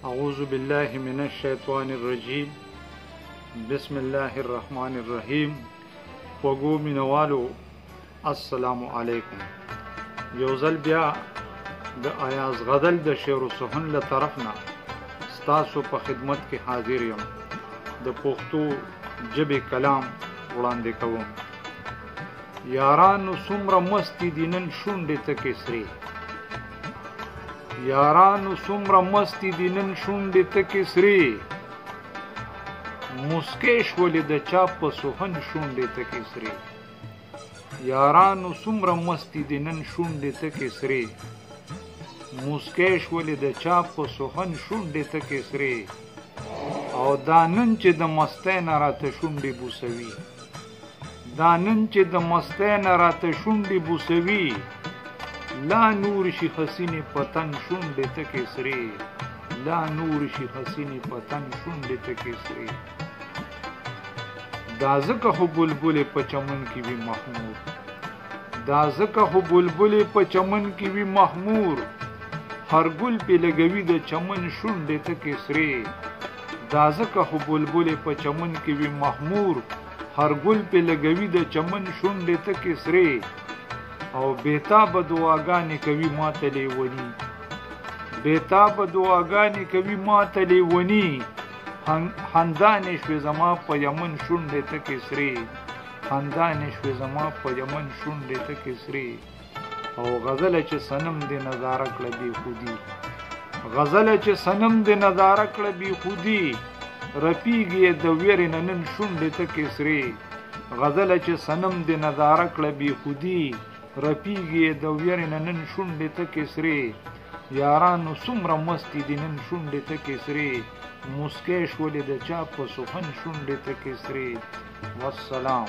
اعوذ بالله من الشیطان الرجیم. بسم الله الرحمن الرحیم. خوږو مینوالو السلام علیکم. یو ځل بیا د ایاز غدل د شعر و سخن له طرف نه ستاسو په خدمت کې حاضر یم. د پښتو ژبې کلام وړاندې کوم. یارانو څومره مستې دي نن شونډې تکې سرې، یارانو څومره مستې دي نن شونډې تکې سرې، مسکۍ شولې د چا په سخن شونډې تکې سرې. یارانو څومره مستې دي نن شونډې تکې سرې، مسکۍ شولې د چا په سخن شونډې تکې سرې. او دا نن چې د مستۍ نه راته شونډې بوسوي، دا نن چې د مستۍ نه راته شونډې بوسوي، لا نور شي حسینې پتن شونډې تکې سرې، لا نور شي حسینې پتن شونډې تکې سرې. دا ځکه خو بلبلې په چمن کې وي محمور، دا ځکه خو بلبلې په چمن کې وي محمور، هر ګل پې لګوي د چمن شونډې تکې سرې. دا ځکه خو بلبلې په چمن کې وي محمور، هر ګل پې لګوي د چمن شونډې تکې سرې. او بیتابه دعاګانې کوي ماته لیوني، بیتابه دعاګانې کوي ماته لیوني، خندانې شوې زما په یمن شونډې تکې سرې، خندانې شوې زما په یمن شونډې تکې سرې. او غزله چې صنم دې نظاره کړه بې خودي، غزله چې صنم دې نظاره کړه بې خودي، رپیږي د ویرې نه نن شونډې تکې سرې. غزله چې صنم دې نظاره کړه بې خودي، رپیږي د ویرې نه نن شونډې تکې سرې. یارانو څومره مستې دي نن شونډې تکې سرې، مسکۍ شولې د چا په سخن شونډې تکې سرې. والسلام.